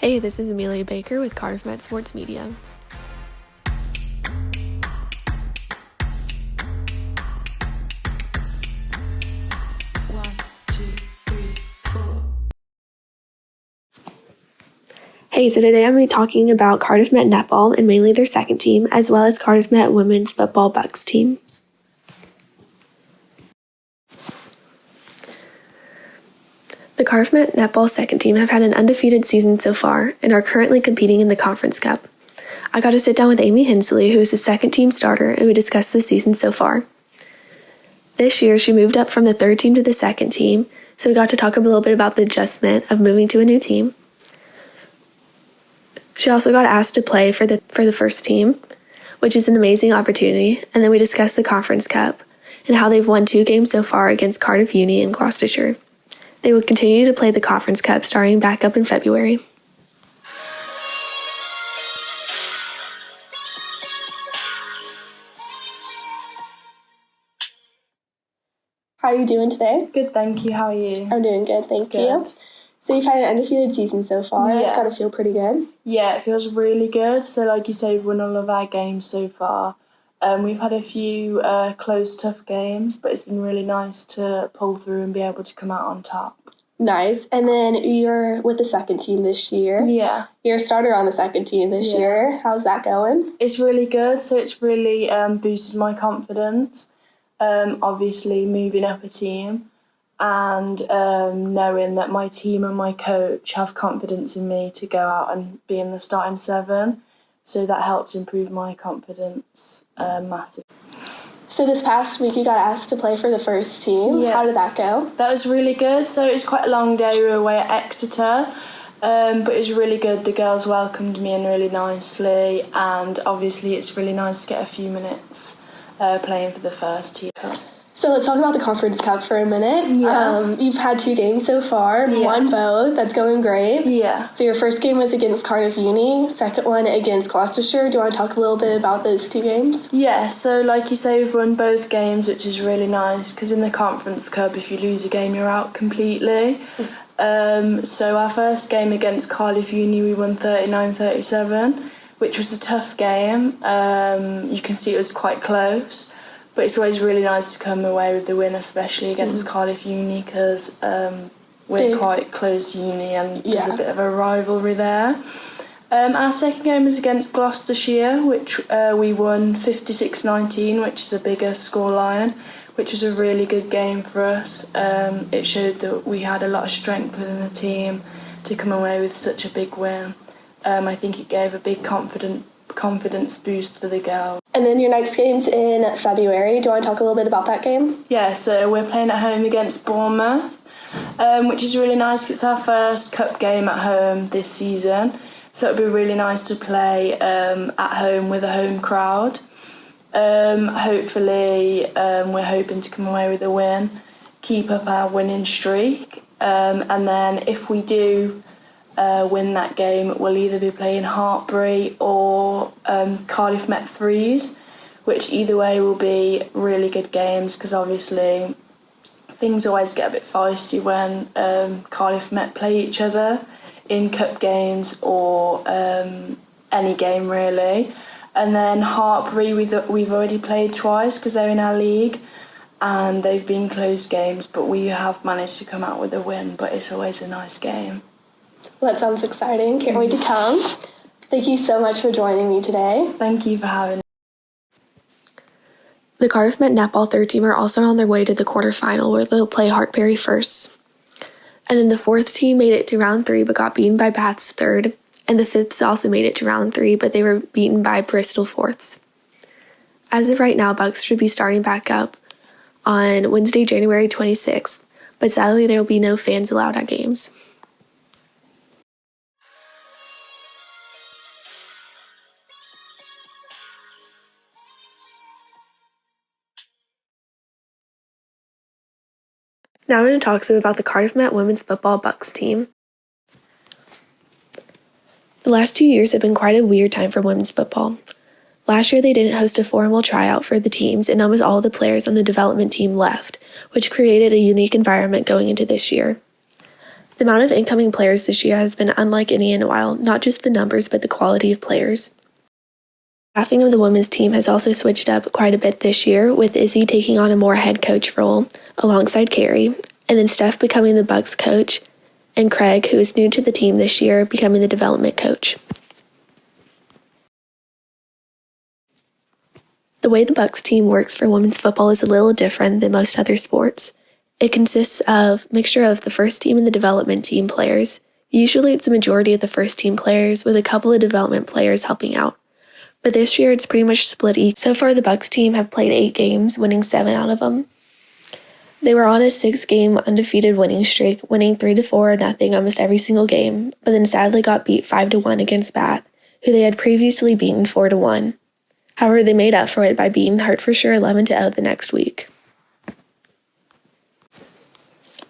Hey, this is Emilia Baker with Cardiff Met Sports Media. Hey, so today I'm going to be talking about Cardiff Met netball and mainly their second team, as well as Cardiff Met women's football Bucks team. The Cardiff Met netball second team have had an undefeated season so far and are currently competing in the Conference Cup. I got to sit down with Amy Hensley, who is the second team starter, and we discussed the season so far. This year, she moved up from the third team to the second team, so we got to talk a little bit about the adjustment of moving to a new team. She also got asked to play for the first team, which is an amazing opportunity, and then we discussed the Conference Cup and how they've won 2 games so far against Cardiff Uni and Gloucestershire. They will continue to play the Conference Cup starting back up in February. How are you doing today? Good, thank you. How are you? I'm doing good, thank you. So you've had an undefeated season so far. Yeah. It's got to feel pretty good. Yeah, it feels really good. So like you say, we've won all of our games so far. We've had a few close, tough games, but it's been really nice to pull through and be able to come out on top. Nice. And then you're with the second team this year. Yeah. You're a starter on the second team this year. How's that going? It's really good. So it's really boosted my confidence. Obviously, moving up a team and knowing that my team and my coach have confidence in me to go out and be in the starting 7. So that helps improve my confidence massively. So this past week you got asked to play for the first team. Yeah. How did that go? That was really good. So it was quite a long day. We were away at Exeter, but it was really good. The girls welcomed me in really nicely, and obviously it's really nice to get a few minutes playing for the first team. So let's talk about the Conference Cup for a minute. Yeah. You've had 2 games so far, won both. That's going great. Yeah. So your first game was against Cardiff Uni, second one against Gloucestershire. Do you want to talk a little bit about those 2 games? Yeah, so like you say, we've won both games, which is really nice, because in the Conference Cup, if you lose a game, you're out completely. So our first game against Cardiff Uni, we won 39-37, which was a tough game. You can see it was quite close. But it's always really nice to come away with the win, especially against Cardiff Uni, because we're quite close uni and there's a bit of a rivalry there. Our second game was against Gloucestershire, which we won 56-19, which is a bigger scoreline, which was a really good game for us. It showed that we had a lot of strength within the team to come away with such a big win. I think it gave a big confidence boost for the girls. And then your next game's in February. Do you want to talk a little bit about that game? Yeah, so we're playing at home against Bournemouth, which is really nice because it's our first cup game at home this season. So it'll be really nice to play at home with a home crowd. Hopefully, we're hoping to come away with a win, keep up our winning streak, and then if we do win that game, we'll either be playing Hartbury or Cardiff Met Threes, which either way will be really good games, because obviously things always get a bit feisty when Cardiff Met play each other in cup games or any game really. And then Hartbury we've already played twice because they're in our league, and they've been close games, but we have managed to come out with a win, but it's always a nice game. Well, that sounds exciting. Can't wait to come. Thank you so much for joining me today. Thank you for having me. The Cardiff Met netball third team are also on their way to the quarterfinal, where they'll play Hartbury first. And then the fourth team made it to round 3 but got beaten by Bath's third. And the fifths also made it to round 3, but they were beaten by Bristol fourths. As of right now, Bucks should be starting back up on Wednesday, January 26th, but sadly there will be no fans allowed at games. Now I'm going to talk some about the Cardiff Met women's football Bucks team. The last 2 years have been quite a weird time for women's football. Last year they didn't host a formal tryout for the teams, and almost all of the players on the development team left, which created a unique environment going into this year. The amount of incoming players this year has been unlike any in a while, not just the numbers, but the quality of players. Staffing of the women's team has also switched up quite a bit this year, with Izzy taking on a more head coach role alongside Carrie, and then Steph becoming the Bucks coach, and Craig, who is new to the team this year, becoming the development coach. The way the Bucks team works for women's football is a little different than most other sports. It consists of a mixture of the first team and the development team players. Usually it's a majority of the first team players with a couple of development players helping out. But this year it's pretty much split equal. So far the Bucks team have played 8 games, winning 7 out of them. They were on a 6-game undefeated winning streak, winning 3-4-0 almost every single game, but then sadly got beat 5-1 against Bath, who they had previously beaten 4-1. However, they made up for it by beating Hertfordshire 11-0 the next week.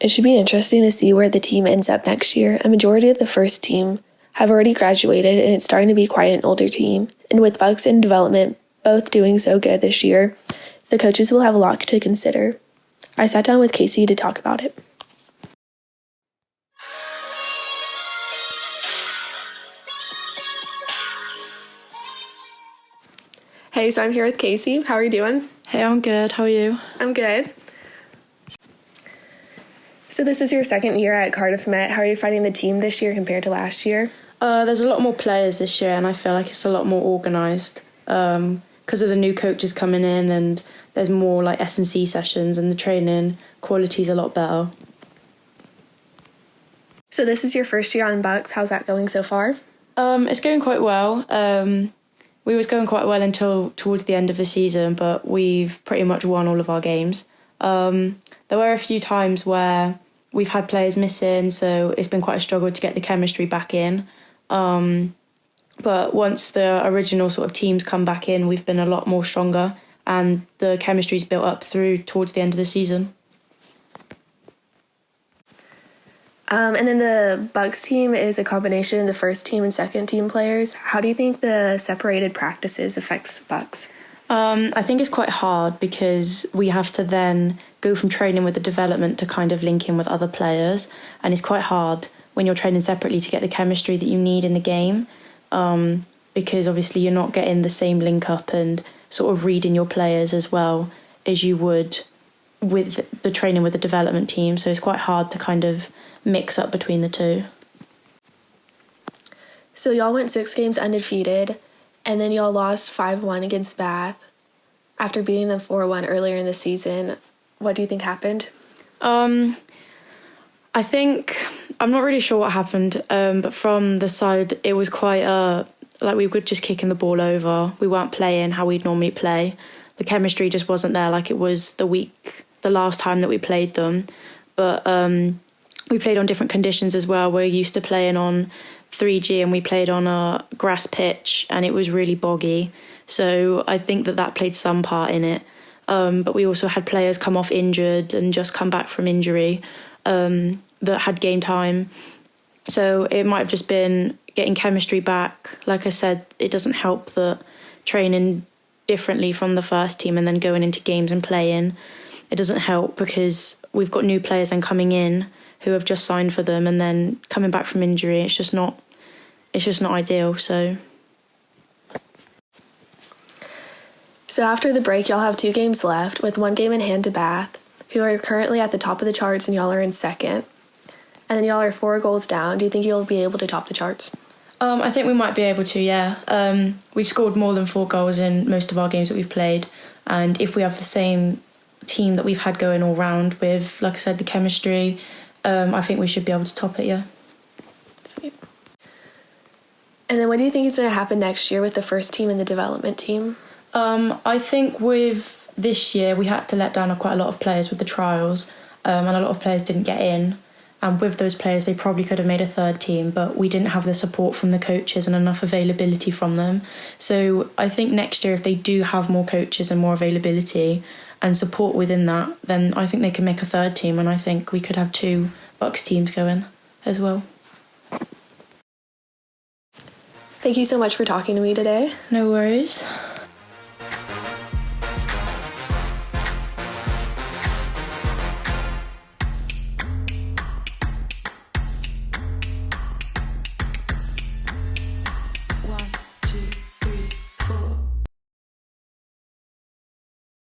It should be interesting to see where the team ends up next year. A majority of the first team have already graduated, and it's starting to be quite an older team. And with Bucks in development both doing so good this year, the coaches will have a lot to consider. I sat down with Casey to talk about it. Hey, so I'm here with Casey. How are you doing? Hey, I'm good. How are you? I'm good. So this is your second year at Cardiff Met. How are you finding the team this year compared to last year? There's a lot more players this year, and I feel like it's a lot more organised because of the new coaches coming in, and there's more like S&C sessions, and the training quality's a lot better. So this is your first year on Bucks. How's that going so far? It's going quite well. We was going quite well until towards the end of the season, but we've pretty much won all of our games. There were a few times where we've had players missing, so it's been quite a struggle to get the chemistry back in. But once the original sort of teams come back in, we've been a lot more stronger, and the chemistry's built up through towards the end of the season. And then the Bucks team is a combination of the first team and second team players. How do you think the separated practices affects the Bucks? I think it's quite hard because we have to then go from training with the development to kind of link in with other players, and it's quite hard when you're training separately to get the chemistry that you need in the game, because obviously you're not getting the same link up and sort of reading your players as well as you would with the training with the development team, so it's quite hard to kind of mix up between the two. So y'all went 6 games undefeated, and then y'all lost 5-1 against Bath after beating them 4-1 earlier in the season. What do you think happened? I think, I'm not really sure what happened, but from the side, it was quite like we were just kicking the ball over. We weren't playing how we'd normally play. The chemistry just wasn't there like it was the last time that we played them. But we played on different conditions as well. We're used to playing on 3G, and we played on a grass pitch, and it was really boggy. So I think that played some part in it. But we also had players come off injured and just come back from injury that had game time. So it might have just been getting chemistry back. Like I said, it doesn't help that training differently from the first team and then going into games and playing. It doesn't help because we've got new players then coming in who have just signed for them and then coming back from injury. It's just not ideal. So after the break, y'all have 2 games left, with 1 game in hand to Bath, who are currently at the top of the charts, and y'all are in second. And then y'all are 4 goals down. Do you think you'll be able to top the charts? I think we might be able to, yeah. We've scored more than 4 goals in most of our games that we've played. And if we have the same team that we've had going all round with, like I said, the chemistry, I think we should be able to top it, yeah. Sweet. And then what do you think is going to happen next year with the first team and the development team? I think with this year we had to let down quite a lot of players with the trials, and a lot of players didn't get in. And with those players, they probably could have made a third team, but we didn't have the support from the coaches and enough availability from them. So I think next year, if they do have more coaches and more availability and support within that, then I think they can make a third team, and I think we could have 2 Bucks teams going as well. Thank you so much for talking to me today. No worries.